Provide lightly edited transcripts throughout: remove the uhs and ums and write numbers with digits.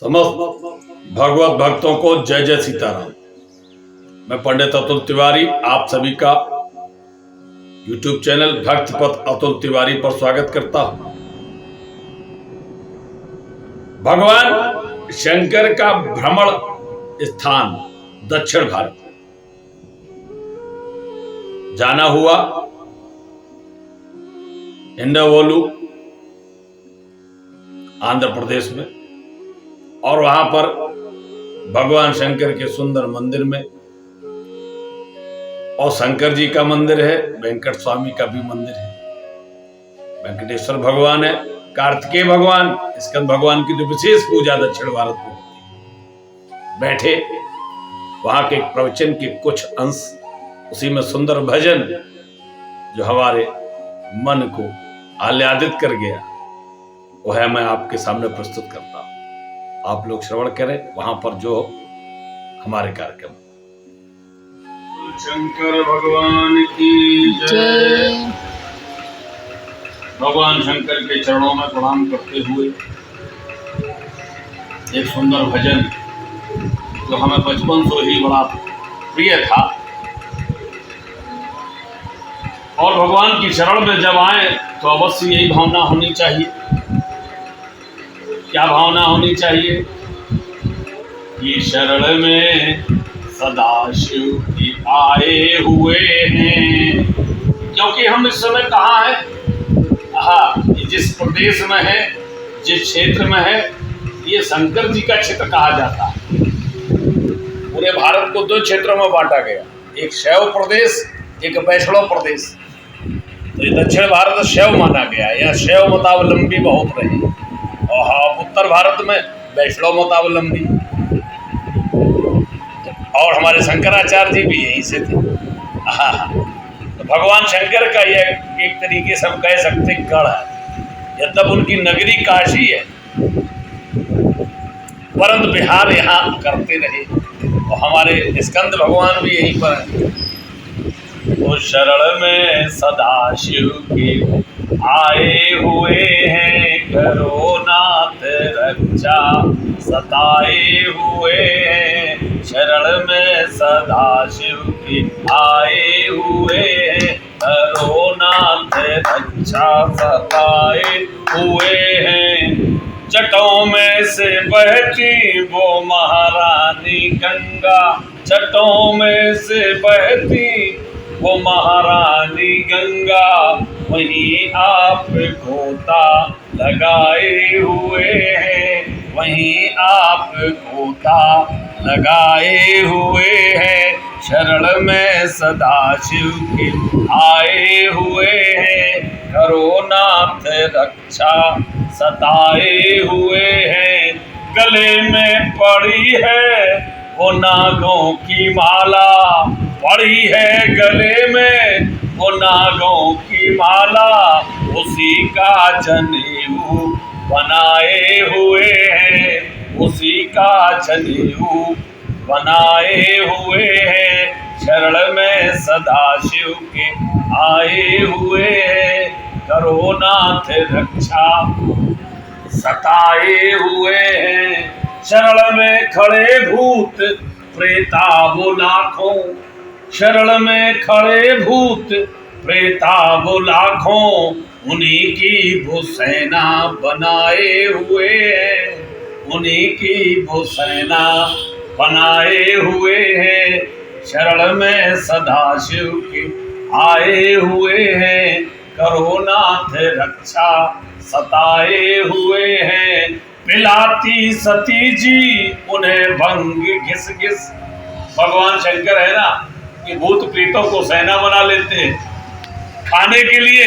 समस्त भगवत भक्तों को जय जय सीताराम। मैं पंडित अतुल तिवारी आप सभी का YouTube चैनल भक्त पथ अतुल तिवारी पर स्वागत करता हूं। भगवान शंकर का भ्रमण स्थान दक्षिण भारत जाना हुआ इंडावोलू आंध्र प्रदेश में, और वहां पर भगवान शंकर के सुंदर मंदिर में, और शंकर जी का मंदिर है, वेंकट स्वामी का भी मंदिर है, वेंकटेश्वर भगवान है, कार्तिकेय भगवान, स्कंद भगवान की तो विशेष पूजा दक्षिण भारत में होती है। बैठे वहां के प्रवचन के कुछ अंश, उसी में सुंदर भजन जो हमारे मन को आह्लादित कर गया, वह मैं आपके सामने प्रस्तुत करता हूं। आप लोग श्रवण करें वहां पर जो हमारे कार्यक्रम। शंकर भगवान की जय। भगवान शंकर के चरणों में प्रणाम करते हुए एक सुंदर भजन जो हमें बचपन से ही बड़ा प्रिय था, और भगवान की शरण में जब आए तो अवश्य यही भावना होनी चाहिए। क्या भावना होनी चाहिए कि शरण में सदाशिव की आए हुए हैं। क्योंकि हम इस समय कहाँ हैं? जिस प्रदेश में है, जिस क्षेत्र में है, ये शंकर जी का क्षेत्र कहा जाता है। पूरे भारत को दो क्षेत्रों में बांटा गया, एक शैव प्रदेश, एक वैष्णव प्रदेश। तो ये दक्षिण भारत शैव माना गया, यहाँ शैव मतावलंबी बहुत रहे, और उत्तर भारत में वैष्णव मतावलंबी, और हमारे शंकराचार्य जी भी यहीं से थे। तो भगवान शंकर का यह एक तरीके से हम कह सकते गढ़ है। यद्यप उनकी नगरी काशी है, परंतु बिहार यहाँ करते रहे, और हमारे स्कंद भगवान भी यहीं पर हैं। तो शरण में सदाशिव के आए हुए हैं, करो नाथ रक्षा सताए हुए हैं। शरण में सदाशिव के आए हुए हैं, करो नाथ रक्षा सताए हुए हैं। जटों में से बहती वो महारानी गंगा, जटों में से बहती वो महारानी गंगा, वहीं आप गोता लगाए हुए हैं, वहीं आप गोता लगाए हुए हैं। शरण में सदाशिव के आए हुए हैं, करो नाथ रक्षा सताए हुए हैं। गले में पड़ी है वो नागों की माला, पड़ी है गले में वो नागों की माला, उसी का जनेऊ बनाए हुए हैं, उसी का जनेऊ बनाए हुए हैं। शरण में सदाशिव के आए हुए हैं, करो नाथ रक्षा सताए हुए हैं। शरण में खड़े भूत प्रेता वो लाखों, शरण में खड़े भूत प्रेता वो लाखों, उन्हीं की वो सेना बनाए हुए हैं, उन्हीं की वो सेना बनाए हुए हैं। शरण में सदाशिव के आए हुए हैं, करो नाथ रक्षा सताए हुए हैं। पिलाती सती जी उन्हें भंग घिस घिस, भगवान शंकर है ना कि भूत प्रीतों को सेना बना लेते हैं खाने के लिए।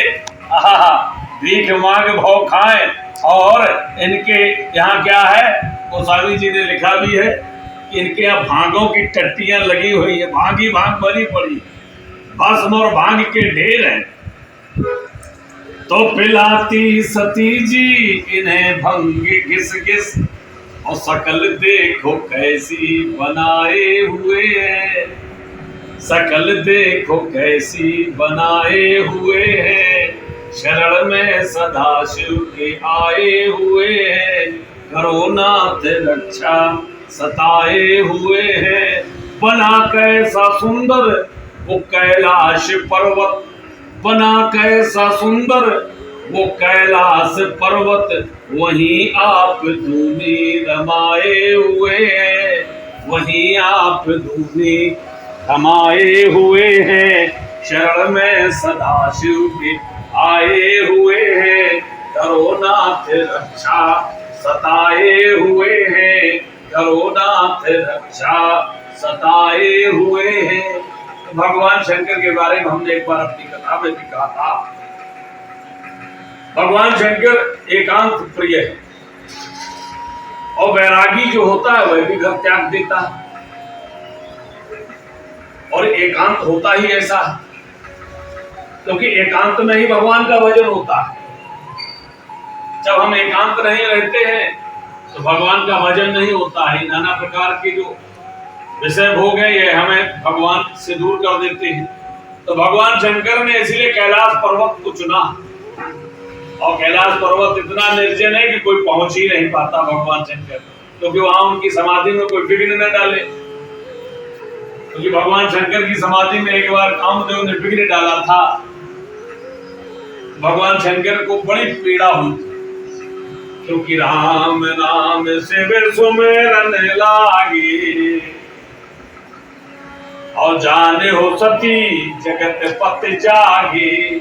भीख मांग भव खाएं। और इनके यहाँ क्या है, गोस्वामी जी ने लिखा भी है कि इनके यहाँ भांगों की टट्टियां लगी हुई है, भांग ही भांग भरी पड़ी, भस्म और भांग के ढेर हैं। तो पिलाती सती जी इन्हें भंग घिस घिस, और सकल देखो कैसी बनाए हुए हैं, सकल देखो कैसी बनाए हुए हैं। शरण में सदाशिव के आए हुए हैं, करो नाथ रक्षा, सताए हुए हैं। बना कैसा सुंदर वो कैलाश पर्वत, बना कैसा सुंदर वो कैलाश पर्वत, वहीं आप धूनी रमाए हुए हैं, वहीं आप धूनी रमाए हुए हैं। शरण में सदाशिव के आए हुए हैं, करो नाथ रक्षा, सताए हुए हैं, करो नाथ रक्षा, सताए हुए हैं। भगवान शंकर के बारे में हमने एक बार अपनी कथा में भी कहा था, भगवान शंकर एकांत प्रिय है, और वैरागी जो होता है वह भी घर त्याग देता है, और एकांत होता ही ऐसा है, क्योंकि एकांत में ही भगवान का भजन होता है। जब हम एकांत नहीं रहते हैं तो भगवान का भजन नहीं होता है। नाना प्रकार के जो विषय भोग है ये हमें भगवान से दूर कर देते हैं। तो भगवान शंकर ने इसलिए कैलाश पर्वत को चुना, और कैलाश पर्वत इतना निर्जन है कि कोई पहुंच ही नहीं पाता भगवान शंकर, क्योंकि वहां उनकी समाधि में कोई विघ्न न डाले। क्योंकि भगवान शंकर की समाधि में एक बार कामदेव ने विघ्न डाला था, भगवान शंकर को बड़ी पीड़ा हुई, क्योंकि राम नाम से सुमेरन लागी, और जाने हो सती जगत पत जागी।